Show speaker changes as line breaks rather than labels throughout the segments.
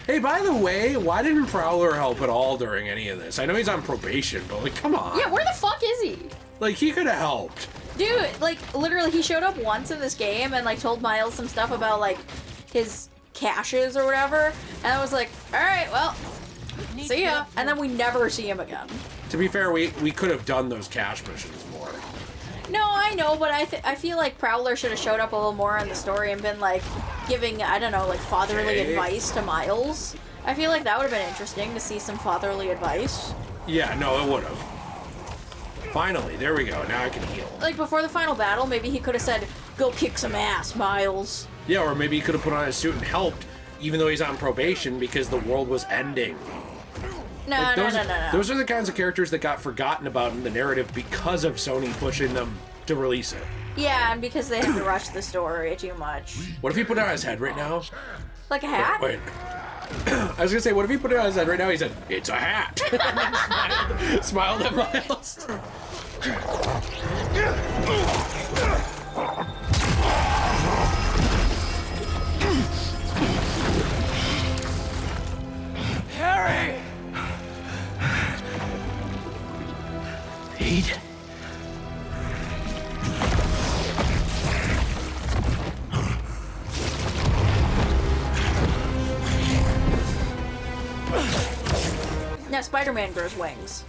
Hey, by the way, why didn't Prowler help at all during any of this? I know he's on probation, but like, come on.
Yeah, where the fuck is he?
Like, he could have helped.
Dude, like, literally, he showed up once in this game and, like, told Miles some stuff about, like, his caches or whatever. And I was like, alright, well, see ya. And then we never see him again.
To be fair, we could have done those cache missions more.
No, I know, but I feel like Prowler should have showed up a little more in the story and been, like, giving, I don't know, like, fatherly advice to Miles. I feel like that would have been interesting to see some fatherly advice.
Yeah, no, it would have. Finally, there we go. Now I can heal.
Like, before the final battle, maybe he could have said, go kick some ass, Miles.
Yeah, or maybe he could have put on his suit and helped, even though he's on probation because the world was ending.
No.
Those are the kinds of characters that got forgotten about in the narrative because of Sony pushing them to release it.
Yeah, and because they had to rush the story too much.
What if he put it on his head right now?
Like a hat?
Wait. I was gonna say, what if he put it on his head right now? He said, "It's a hat." Smiled at Miles.
Harry! Pete?
Now Spider-Man grows wings.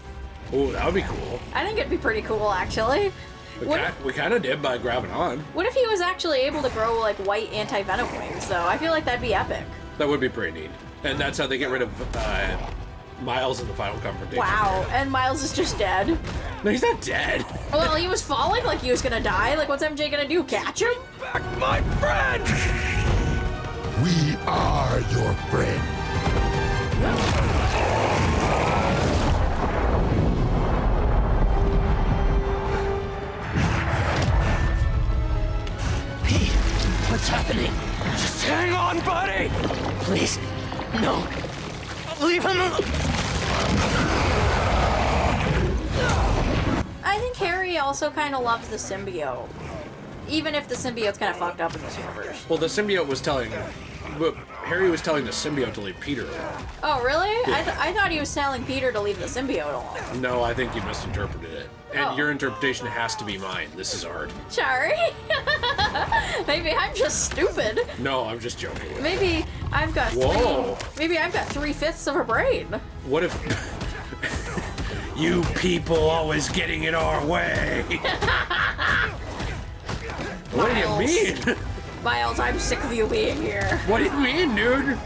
Ooh, that would be cool.
I think it'd be pretty cool, actually.
We kind of did by grabbing on.
What if he was actually able to grow, like, white anti-venom wings, though? I feel like that'd be epic.
That would be pretty neat. And that's how they get rid of Miles in the final confrontation.
Wow, and Miles is just dead.
No, he's not dead.
Well, he was falling like he was gonna die. Like, what's MJ gonna do? Catch him?
Back, my friend!
We are your friend.
Pete, what's happening? Just hang on, buddy! Please, no. Leave him alone.
I think Harry also kind of loves the symbiote. Even if the symbiote's kind of fucked up in this universe.
Well, the symbiote was telling... Harry was telling the symbiote to leave Peter alone.
Oh, really?
Yeah.
I thought he was telling Peter to leave the symbiote alone.
No, I think you misinterpreted it. And your interpretation has to be mine. This is art.
Sorry. Maybe I'm just stupid.
No, I'm just joking.
Maybe I've got Maybe I've got 3/5 of a brain.
What if... You people always getting in our way. What do you mean?
Miles, I'm sick of you being here.
What do you mean, dude?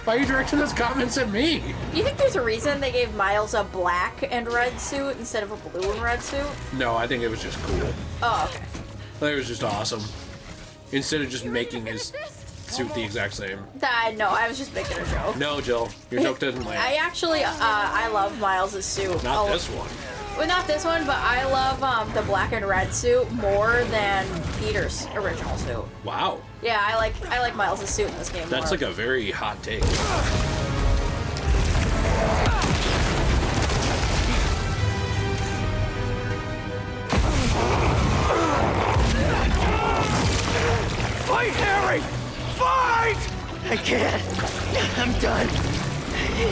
Why are you directing those comments at me?
You think there's a reason they gave Miles a black and red suit instead of a blue and red suit?
No, I think it was just cool.
Oh, okay.
I think it was just awesome. Instead of just making his suit the exact same.
No, I was just making a joke.
No, Jill, your joke doesn't land.
I actually, I love Miles' suit.
Not this one.
Well, not this one, but I love the black and red suit more than Peter's original suit.
Wow.
Yeah, I like Miles' suit in this game.
That's
more.
like a very hot take.
Fight, Harry! Fight! I can't. I'm done.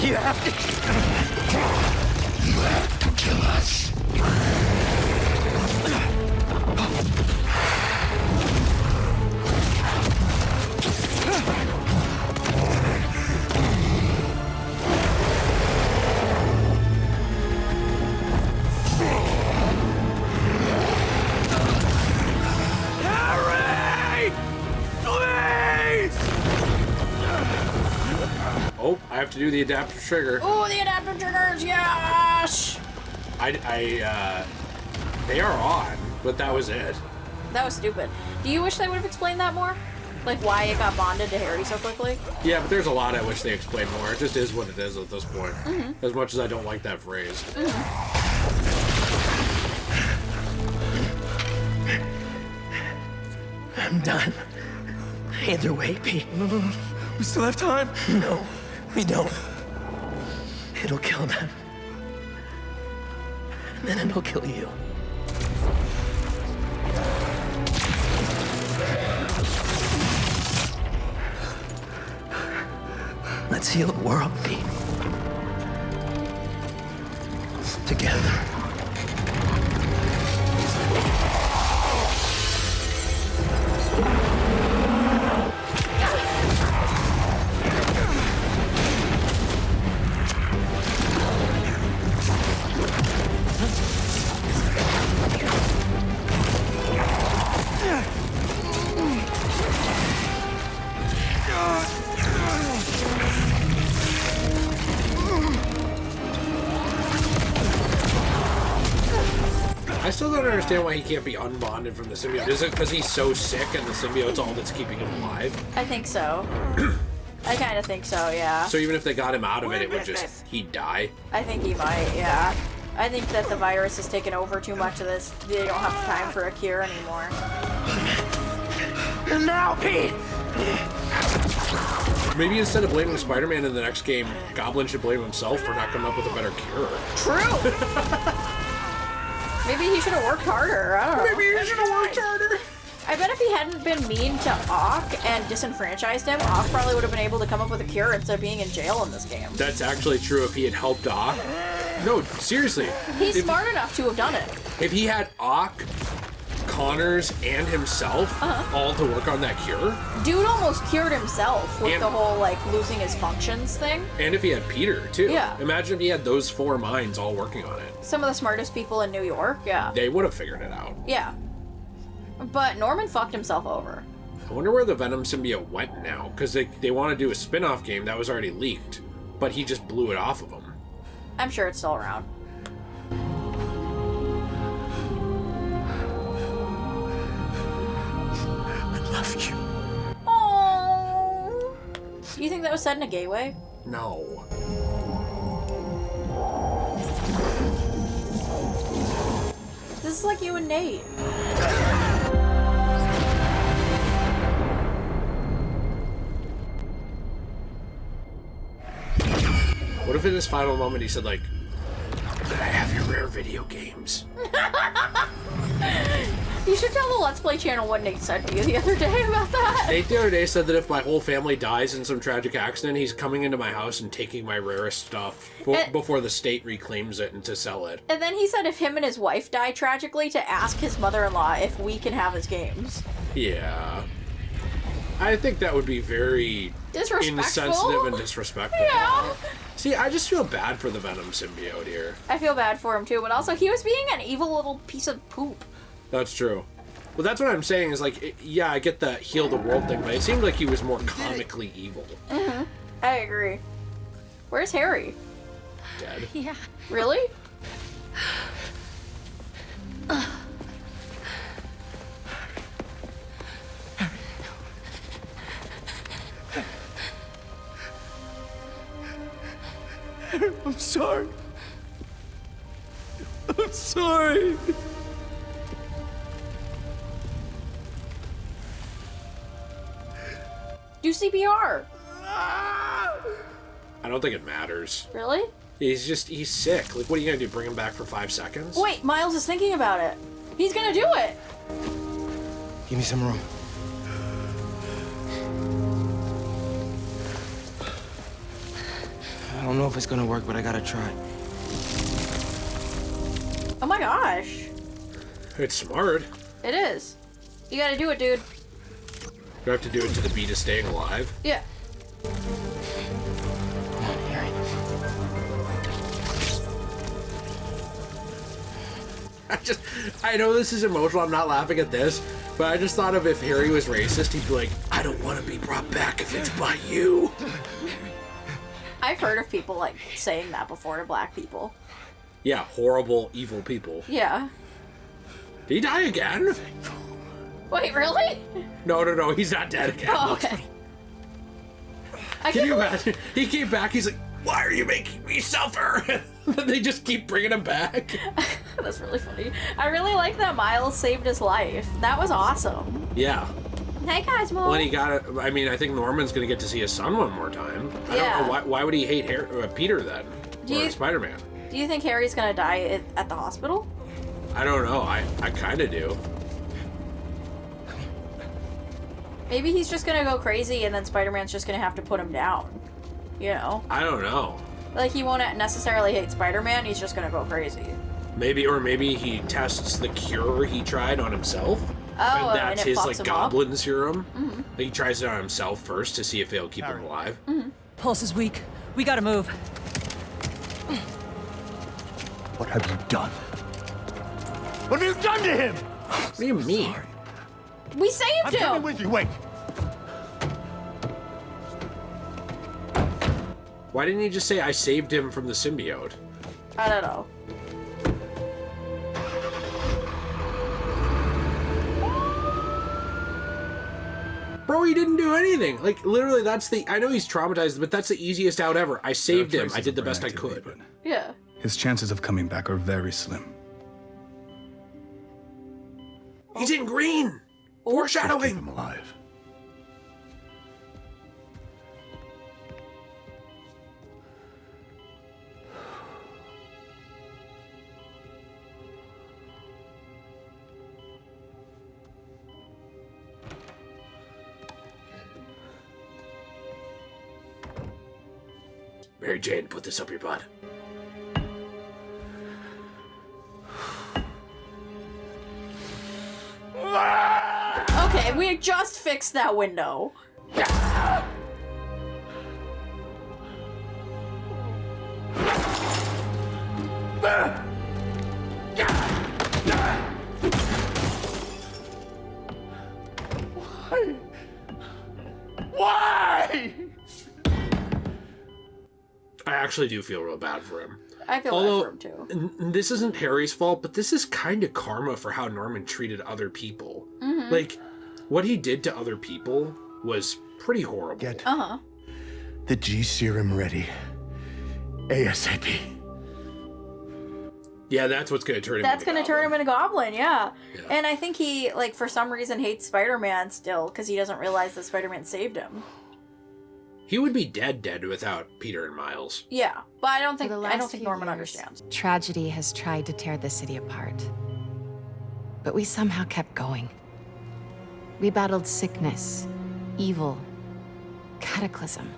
You have to...
You have to kill us.
Harry! Please!
Oh, I have to do the adaptive trigger.
Ooh, the adaptive triggers, yes!
They are on, but that was it.
That was stupid. Do you wish they would have explained that more? Like why it got bonded to Harry so quickly?
Yeah, but there's a lot I wish they explained more. It just is what it is at this point. As much as I don't like that phrase.
I'm done. Either way, Pete. We still have time? No, we don't. It'll kill them. And then it'll kill you. Let's heal the world, Pete. Together.
I still don't understand why he can't be unbonded from the symbiote. Is it because he's so sick and the symbiote's all that's keeping him alive?
I think so. I kind of think so, yeah.
So even if they got him out of it, it would just, he'd die?
I think he might, yeah. I think that the virus has taken over too much of this. They don't have time for a cure anymore.
And now, Pete!
Maybe instead of blaming Spider-Man in the next game, Goblin should blame himself for not coming up with a better cure.
True! Maybe he should have worked harder. I don't know.
Maybe he should have worked harder.
I bet if he hadn't been mean to Ock and disenfranchised him, Ock probably would have been able to come up with a cure instead of being in jail in this game.
That's actually true if he had helped Ock. No, seriously.
He's smart enough to have done it.
If he had Ock, Connors, and himself all to work on that cure.
Dude almost cured himself with
And-
the whole, like, losing his functions thing.
And if he had Peter, too.
Yeah.
Imagine if he had those four minds all working on it.
Some of the smartest people in New York, yeah.
They would have figured it out.
Yeah. But Norman fucked himself over.
I wonder where the Venom symbiote went now, because they want to do a spin-off game that was already leaked, but he just blew it off of him.
I'm sure it's still around.
I love you.
Oh. You think that was said in a gay way?
No.
This is like you and Nate.
What if in his final moment he said, like, "Could I have your rare video games?"
You should tell the Let's Play channel what Nate said to you the other day about that.
Nate the other day said that if my whole family dies in some tragic accident, he's coming into my house and taking my rarest stuff before the state reclaims it and to sell it.
And then he said if him and his wife die tragically, to ask his mother-in-law if we can have his games.
Yeah. I think that would be very
Disrespectful.
insensitive and disrespectful.
Yeah.
See, I just feel bad for the Venom symbiote here.
I feel bad for him too, but also he was being an evil little piece of poop.
That's true. Well, that's what I'm saying is, like, yeah, I get the heal the world thing, but it seemed like he was more comically evil.
Mm-hmm. I agree. Where's Harry?
Dead.
Yeah.
Really?
I'm sorry. I'm sorry.
Do CPR.
I don't think it matters.
Really?
He's sick. Like, what are you gonna do, bring him back for 5 seconds?
Wait, Miles is thinking about it. He's gonna do it.
Give me some room. I don't know if it's gonna work, but I gotta try.
Oh my gosh.
It's smart.
It is. You gotta do it, dude.
You have to do it to the beat of staying alive.
Yeah.
Come on, Harry.
I know this is emotional, I'm not laughing at this, but I just thought of if Harry was racist, he'd be like, I don't want to be brought back if it's by you.
I've heard of people, like, saying that before to black people.
Yeah, horrible, evil people.
Yeah.
Did he die again?
Wait, really?
No, he's not dead again.
Oh, okay.
Can you imagine? He came back, he's like, why are you making me suffer? They just keep bringing him back.
That's really funny. I really like that Miles saved his life. That was awesome.
Yeah.
Hey, Cosmo.
When he got it, I mean, I think Norman's going to get to see his son one more time. I
Yeah.
don't know, why would he hate Peter then? Or Spider-Man?
Do you think Harry's gonna die at the hospital?
I don't know. I kind of do.
Maybe he's just gonna go crazy and then Spider-Man's just gonna have to put him down. You know?
I don't know.
Like, he won't necessarily hate Spider-Man, he's just gonna go crazy.
Maybe he tests the cure he tried on himself.
Oh,
and that's
and it
his
fucks
like
him
Goblin serum.
Mm-hmm.
Like, he tries it on himself first to see if it'll keep him alive.
Mm-hmm.
Pulse is weak. We gotta move.
What have you done? What have you done to him?
What do you mean?
We saved
I'm
him!
coming with you. Wait.
Why didn't he just say I saved him from the symbiote?
I don't know.
Bro, he didn't do anything. Like, literally, I know he's traumatized, but that's the easiest out ever. I saved him. I did the best I could.
Yeah.
His chances of coming back are very slim.
He's in green!
Keep him
Foreshadowing!
alive.
Mary Jane, put this up your butt.
Okay, we just fixed that window.
Why?
I actually do feel real bad for him.
I feel bad for him too.
This isn't Harry's fault, but this is kind of karma for how Norman treated other people.
Mm-hmm.
Like, what he did to other people was pretty horrible.
Get
The G serum ready. ASAP.
Yeah, that's what's gonna turn him
That's
into
gonna turn him into Goblin, yeah.
Yeah.
And I think he, like, for some reason hates Spider-Man still, because he doesn't realize that Spider-Man saved him.
He would be dead without Peter and Miles.
Yeah, but I don't think
For the last few
Norman
years,
understands.
Tragedy has tried to tear the city apart. But we somehow kept going. We battled sickness, evil, cataclysm.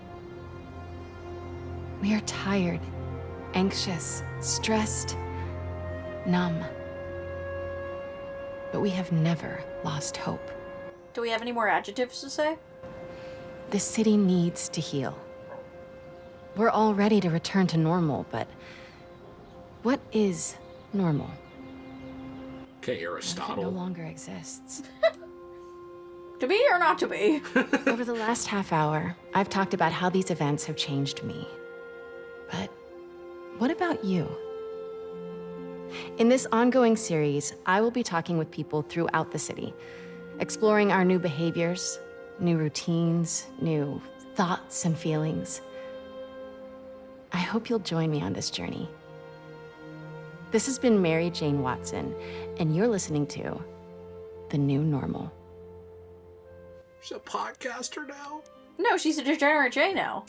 We are tired, anxious, stressed, numb. But we have never lost hope.
Do we have any more adjectives to say?
The city needs to heal. We're all ready to return to normal, but what is normal?
Okay,
What if it no
Aristotle.
longer exists?
To be or not to be?
Over the last half hour, I've talked about how these events have changed me. But what about you? In this ongoing series, I will be talking with people throughout the city, exploring our new behaviors, new routines, new thoughts and feelings. I hope you'll join me on this journey. This has been Mary Jane Watson, and you're listening to The New Normal.
She's a podcaster now?
No, she's a Degenerate Jay now.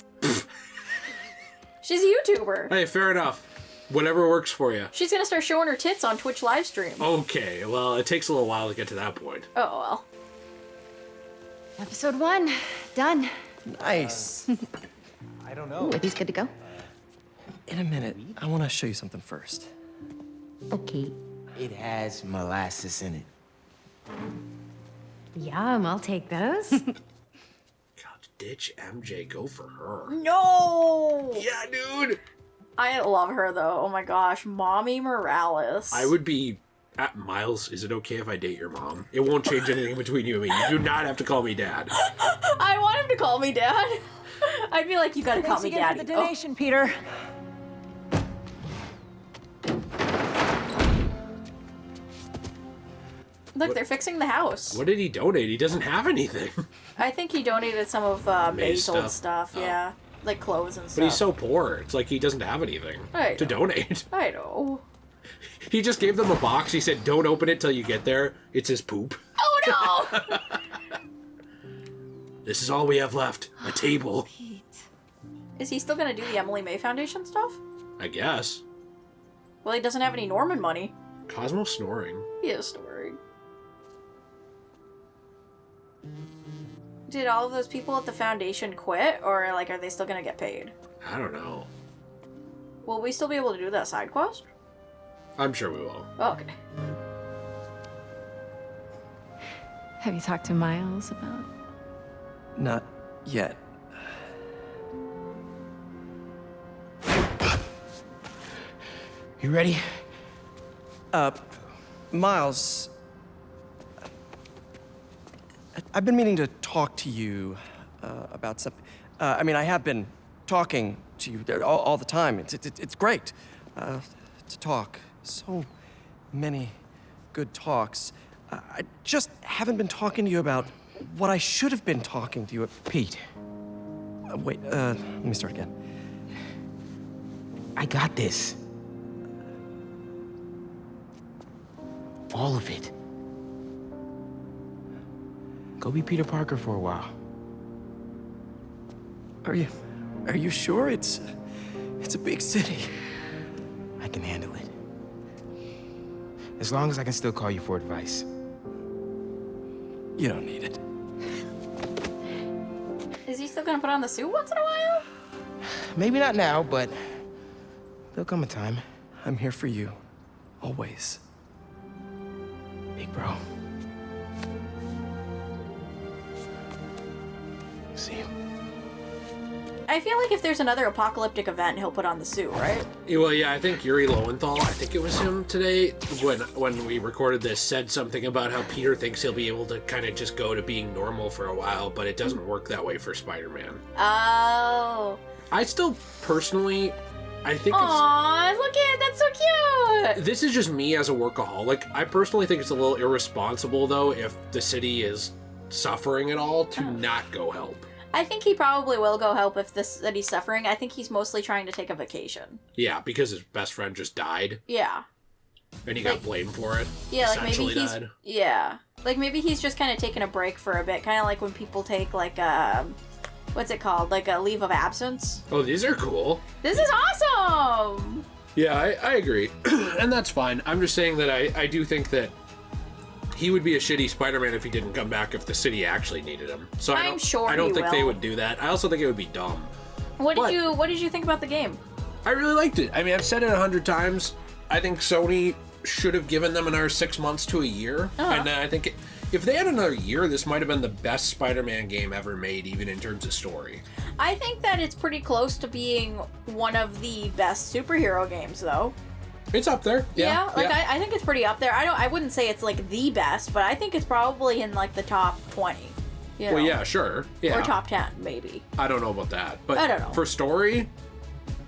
She's a YouTuber.
Hey, fair enough. Whatever works for you.
She's gonna start showing her tits on Twitch live stream.
Okay, well, it takes a little while to get to that point.
Oh, well.
Episode 1, done.
Nice. I don't know.
Ooh, are these good to go?
In a minute, I want to show you something first.
Okay.
It has molasses in it.
Yum, I'll take those.
God, ditch MJ, go for her.
No!
Yeah, dude!
I love her, though. Oh my gosh. Mommy Morales.
I would be... Miles, is it okay if I date your mom? It won't change anything between you and me. You do not have to call me dad.
I want him to call me Dad. I'd be like, you gotta call me
Thanks again
Daddy.
for the donation, Peter.
Look, they're fixing the house.
What did he donate? He doesn't have anything.
I think he donated some of
May's
May's old
stuff.
stuff, yeah. Like clothes and stuff.
But he's so poor. It's like he doesn't have anything
I
to
know.
donate.
I know.
He just gave them a box. He said, don't open it till you get there. It's his poop.
Oh no!
This is all we have left. A table.
Is he still gonna do the Emily May Foundation stuff?
I guess.
Well, he doesn't have any Norman money.
Cosmo snoring.
He is snoring. did all of those people at the Foundation quit, or like are they still gonna get paid?
I don't know.
Will we still be able to do that side quest?
I'm sure we will.
Oh, okay.
Have you talked to Miles about?
Not yet.
You ready?
Miles, I've been meaning to talk to you about something. I mean, I have been talking to you all the time. It's great to talk. So many good talks. I just haven't been talking to you about what I should have been talking to you about.
Pete,
Wait, let me start again.
I got this. All of it. Go be Peter Parker for a while.
Are you sure? It's a big city.
I can handle it. As long as I can still call you for advice.
You don't need it.
Is he still gonna put on the suit once in a while?
Maybe not now, but there'll come a time.
I'm here for you. Always.
Big bro. See you.
I feel like if there's another apocalyptic event, he'll put on the suit, right?
Yeah, well, yeah, I think Yuri Lowenthal, I think it was him today, when we recorded this, said something about how Peter thinks he'll be able to kind of just go to being normal for a while, but it doesn't work that way for Spider-Man.
Oh.
I still, personally, I think
Aw, look at that's so cute!
this is just me as a workaholic. I personally think it's a little irresponsible, though, if the city is suffering at all, to not go help.
I think he probably will go help if this that he's suffering. I think he's mostly trying to take a vacation.
Yeah, because his best friend just died,
Yeah.
and he got blamed for it.
Yeah, like maybe
Essentially
he's
died.
yeah, like maybe he's just kind of taking a break for a bit, kind of like when people take like what's it called, like a leave of absence.
Oh, these are cool.
This is awesome.
Yeah, I agree. And that's fine. I'm just saying that I do think that he would be a shitty Spider-Man if he didn't come back if the city actually needed him. So
I'm sure
I don't
he
think they
will.
would do that. I also think it would be dumb.
What did you think about the game?
I really liked it. I mean, I've said it 100 times. I think Sony should have given them another 6 months to a year. And I think if they had another year, this might have been the best Spider-Man game ever made, even in terms of story.
I think that it's pretty close to being one of the best superhero games, though.
It's up there. Yeah.
I think it's pretty up there. I wouldn't say it's like the best, but I think it's probably in like the top 20. You know?
Well, yeah, sure. Yeah.
Or top 10, maybe.
I don't know about that. But
I don't know.
For story,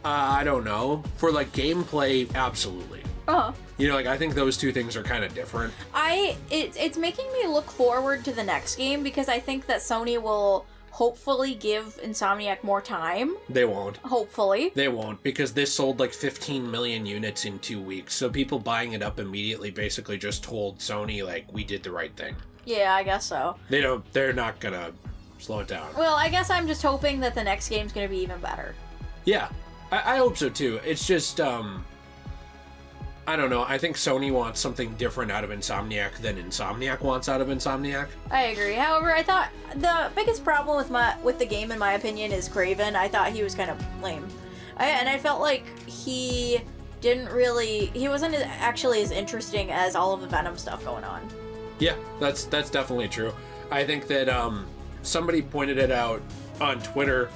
I don't know. For like gameplay, absolutely. You know, like I think those two things are kind of different.
It's making me look forward to the next game because I think that Sony will hopefully give Insomniac more time.
They won't.
Hopefully.
They won't, because this sold like 15 million units in 2 weeks. So people buying it up immediately basically just told Sony, like, we did the right thing.
Yeah, I guess so.
They're not gonna slow it down.
Well, I guess I'm just hoping that the next game's gonna be even better.
Yeah, I hope so too. It's just, I don't know. I think Sony wants something different out of Insomniac than Insomniac wants out of Insomniac.
I agree. However, I thought the biggest problem with the game, in my opinion, is Kraven. I thought he was kind of lame. And I felt like he wasn't actually as interesting as all of the Venom stuff going on.
Yeah, that's definitely true. I think that somebody pointed it out on Twitter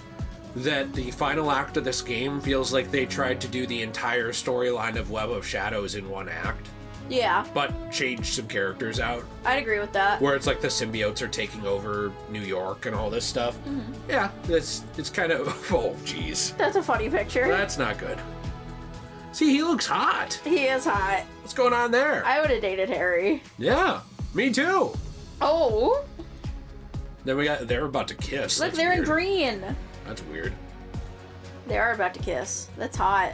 that the final act of this game feels like they tried to do the entire storyline of Web of Shadows in one act.
Yeah.
But changed some characters out.
I'd agree with that.
Where it's like the symbiotes are taking over New York and all this stuff.
Mm-hmm.
Yeah, it's kind of, oh jeez.
That's a funny picture.
That's not good. See, he looks hot.
He is hot.
What's going on there?
I would have dated Harry.
Yeah, me too.
Oh.
Then they're about to kiss.
Look,
That's
they're
weird.
in green.
That's weird.
They are about to kiss. That's hot.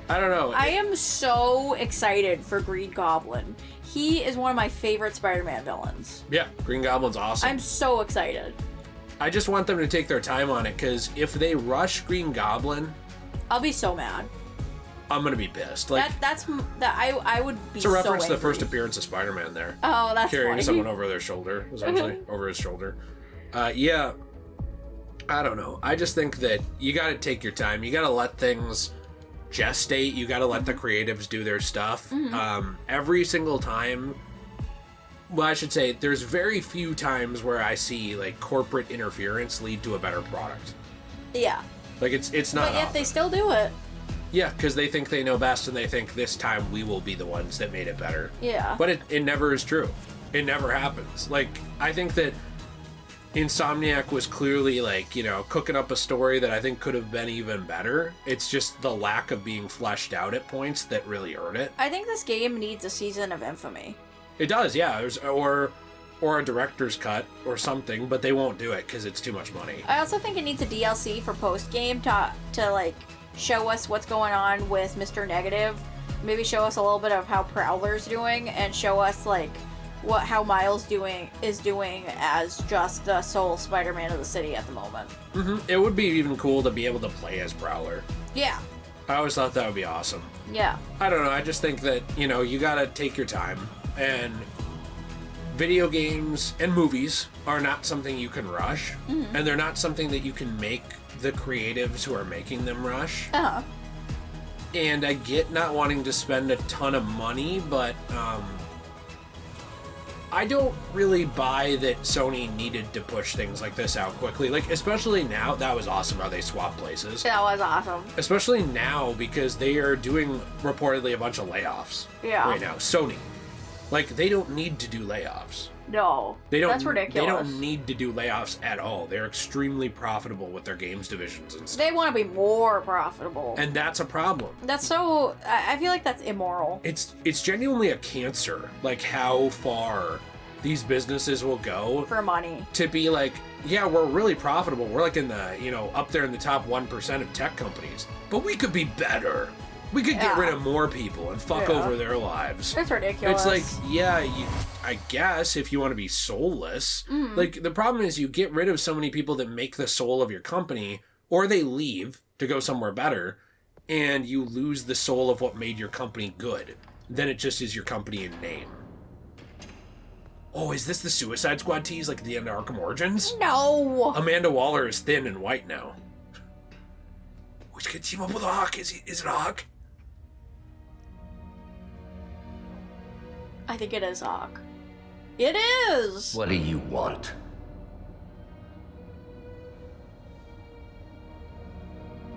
I don't know.
I am so excited for Green Goblin. He is one of my favorite Spider-Man villains.
Yeah, Green Goblin's awesome.
I'm so excited.
I just want them to take their time on it, because if they rush Green Goblin,
I'll be so mad.
I'm gonna be pissed. Like
I would be
it's a reference
so
to the
angry.
first appearance of Spider-Man there.
Oh, that's
carrying
funny.
someone over their shoulder, essentially, over his shoulder. Yeah, I don't know. I just think that you got to take your time. You got to let things gestate. You got to let the creatives do their stuff. Every single time. Well, I should say there's very few times where I see like corporate interference lead to a better product.
Yeah.
Like it's not.
But yet they still do it.
Yeah, because they think they know best, and they think this time we will be the ones that made it better.
Yeah.
But it never is true. It never happens. Like, I think that Insomniac was clearly, like, you know, cooking up a story that I think could have been even better. It's just the lack of being fleshed out at points that really hurt it.
I think this game needs a season of infamy.
It does, yeah. Or a director's cut or something, but they won't do it because it's too much money.
I also think it needs a DLC for post-game to like, show us what's going on with Mr. Negative. Maybe show us a little bit of how Prowler's doing, and show us, like, how Miles is doing as just the sole Spider-Man of the city at the moment.
It would be even cool to be able to play as Prowler.
Yeah.
I always thought that would be awesome.
Yeah.
I don't know, I just think that, you know, you gotta take your time, and video games and movies are not something you can rush, and they're not something that you can make the creatives who are making them rush.
Uh-huh.
And I get not wanting to spend a ton of money, but I don't really buy that Sony needed to push things like this out quickly. Like, especially now, that was awesome how they swapped places.
That was awesome.
Especially now, because they are doing reportedly a bunch of layoffs right now. Sony. Like, they don't need to do layoffs.
No.
They don't,
That's ridiculous.
They don't need to do layoffs at all. They're extremely profitable with their games divisions and stuff.
They want to be more profitable.
And that's a problem.
That's so... I feel like that's immoral.
It's genuinely a cancer, like, how far these businesses will go
For money.
to be like, yeah, we're really profitable. We're like in the, you know, up there in the top 1% of tech companies. But we could be better. We could get rid of more people and fuck over their lives.
It's ridiculous.
It's like, yeah, I guess if you want to be soulless. Like, the problem is you get rid of so many people that make the soul of your company, or they leave to go somewhere better, and you lose the soul of what made your company good. Then it just is your company in name. Oh, is this the Suicide Squad tease like at the end of Arkham Origins?
No!
Amanda Waller is thin and white now. Which could team up with a Hawk? Is it a Hawk?
I think it is Hawk. It is!
What do you want?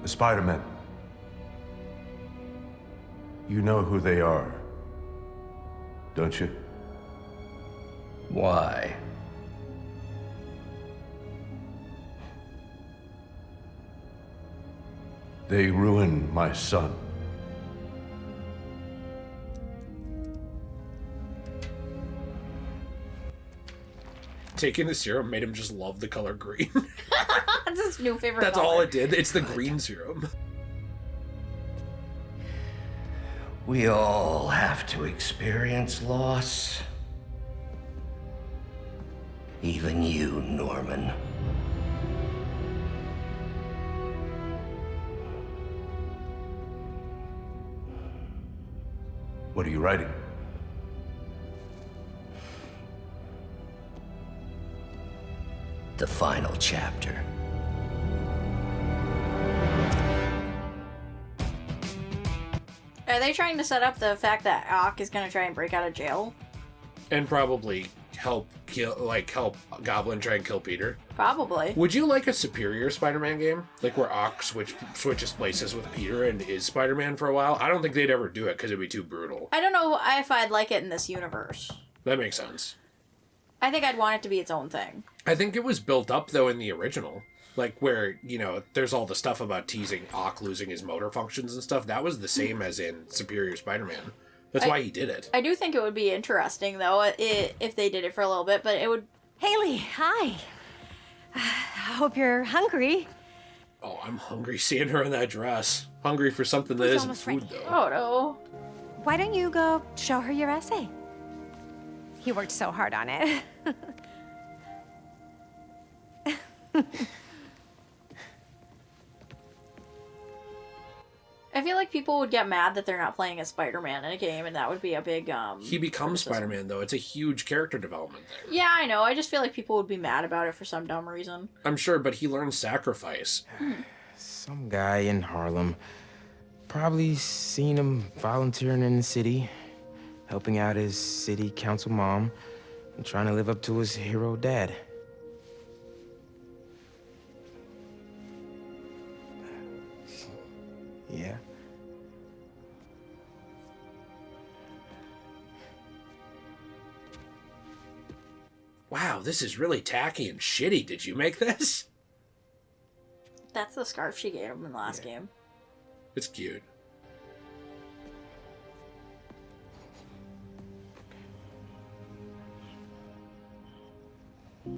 The Spider-Men. You know who they are, don't you?
Why?
They ruined my son.
Taking the serum made him just love the color green.
That's his new favorite
That's
color.
all it did. It's the green serum.
We all have to experience loss. Even you, Norman.
What are you writing?
The final chapter.
Are they trying to set up the fact that Ock is gonna try and break out of jail?
And probably help Goblin try and kill Peter.
Probably.
Would you like a superior Spider-Man game? Like where Ock switches places with Peter and is Spider-Man for a while? I don't think they'd ever do it because it'd be too brutal.
I don't know if I'd like it in this universe.
That makes sense.
I think I'd want it to be its own thing.
I think it was built up, though, in the original. Like, where, you know, there's all the stuff about teasing Ock losing his motor functions and stuff. That was the same as in Superior Spider-Man. That's why he did it.
I do think it would be interesting, though, if they did it for a little bit, but it would...
Haley, hi. I hope you're hungry.
Oh, I'm hungry seeing her in that dress. Hungry for something that isn't
almost
food,
ready.
though.
Oh, no.
Why don't you go show her your essay? He worked so hard on it.
I feel like people would get mad that they're not playing as Spider-Man in a game, and that would be a big,
He becomes
criticism.
Spider-Man, though. It's a huge character development there.
Yeah, I know. I just feel like people would be mad about it for some dumb reason.
I'm sure, but he learns sacrifice.
Some guy in Harlem. Probably seen him volunteering in the city, helping out his city council mom, and trying to live up to his hero dad. Yeah.
Wow, this is really tacky and shitty. Did you make this?
That's the scarf she gave him in the last game.
It's cute.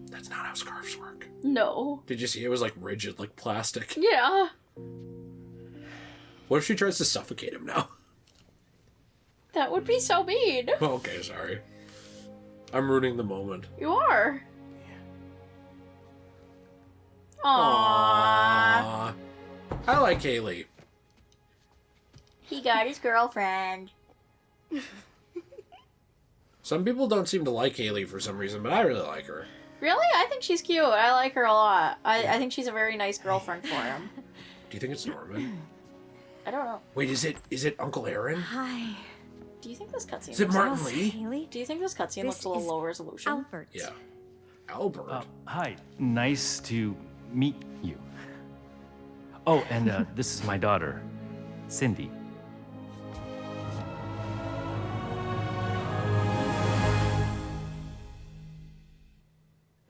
That's not how scarves work.
No.
Did you see it was like rigid, like plastic?
Yeah.
What if she tries to suffocate him now?
That would be so mean.
Okay, sorry. I'm ruining the moment.
You are. Aww.
Aww. I like Haley.
He got his girlfriend.
Some people don't seem to like Haley for some reason, but I really like her.
Really? I think she's cute. I like her a lot. I think she's a very nice girlfriend for him.
Do you think it's Norman?
I don't know.
Wait, is it Uncle Aaron?
Hi.
Do you think this cutscene
Is it
looks
Martin
like...
Lee?
Haley?
Do you think this cutscene looks a little low resolution?
Albert.
Yeah. Albert.
Hi. Nice to meet you. Oh, and this is my daughter, Cindy.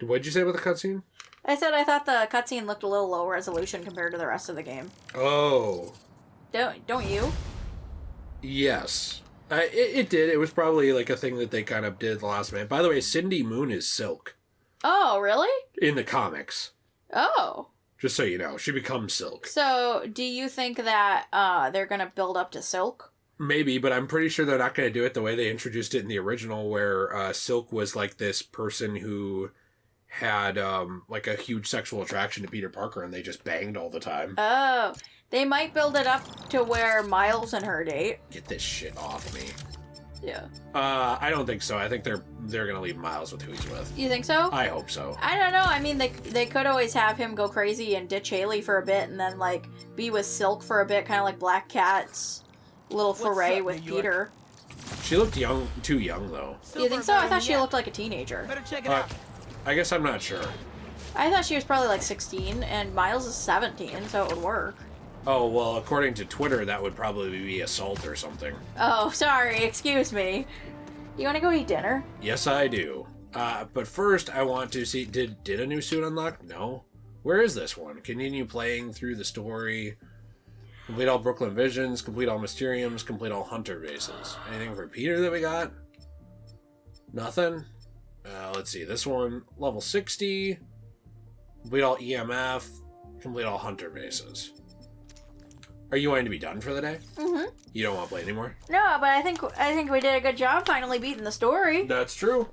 What'd you say about the cutscene?
I said I thought the cutscene looked a little low resolution compared to the rest of the game.
Oh.
Don't you?
Yes. It did. It was probably like a thing that they kind of did the last minute. By the way, Cindy Moon is Silk
Oh, really?
in the comics.
Oh.
Just so you know, she becomes Silk.
So, do you think that they're gonna build up to Silk?
Maybe, but I'm pretty sure they're not going to do it the way they introduced it in the original, where Silk was like this person who had like a huge sexual attraction to Peter Parker, and they just banged all the time.
Oh. They might build it up to where Miles and her date.
Get this shit off me.
Yeah.
I don't think so. I think they're gonna leave Miles with who he's with.
You think so?
I hope so.
I don't know. I mean, they could always have him go crazy and ditch Haley for a bit and then, like, be with Silk for a bit, kind of like Black Cat's little foray with Peter.
She looked young, too young though.
You think so? I thought she looked like a teenager.
Better check it out.
I guess I'm not sure.
I thought she was probably like 16, and Miles is 17, so it would work.
Oh, well, according to Twitter, that would probably be assault or something.
Oh, sorry. Excuse me. You want to go eat dinner?
Yes, I do. But first, I want to see... Did a new suit unlock? No. Where is this one? Continue playing through the story. Complete all Brooklyn Visions. Complete all Mysteriums. Complete all Hunter bases. Anything for Peter that we got? Nothing? Let's see. This one, level 60. Complete all EMF. Complete all Hunter bases. Are you wanting to be done for the day?
Mm-hmm.
You don't want to play anymore?
No, but I think we did a good job finally beating the story.
That's true.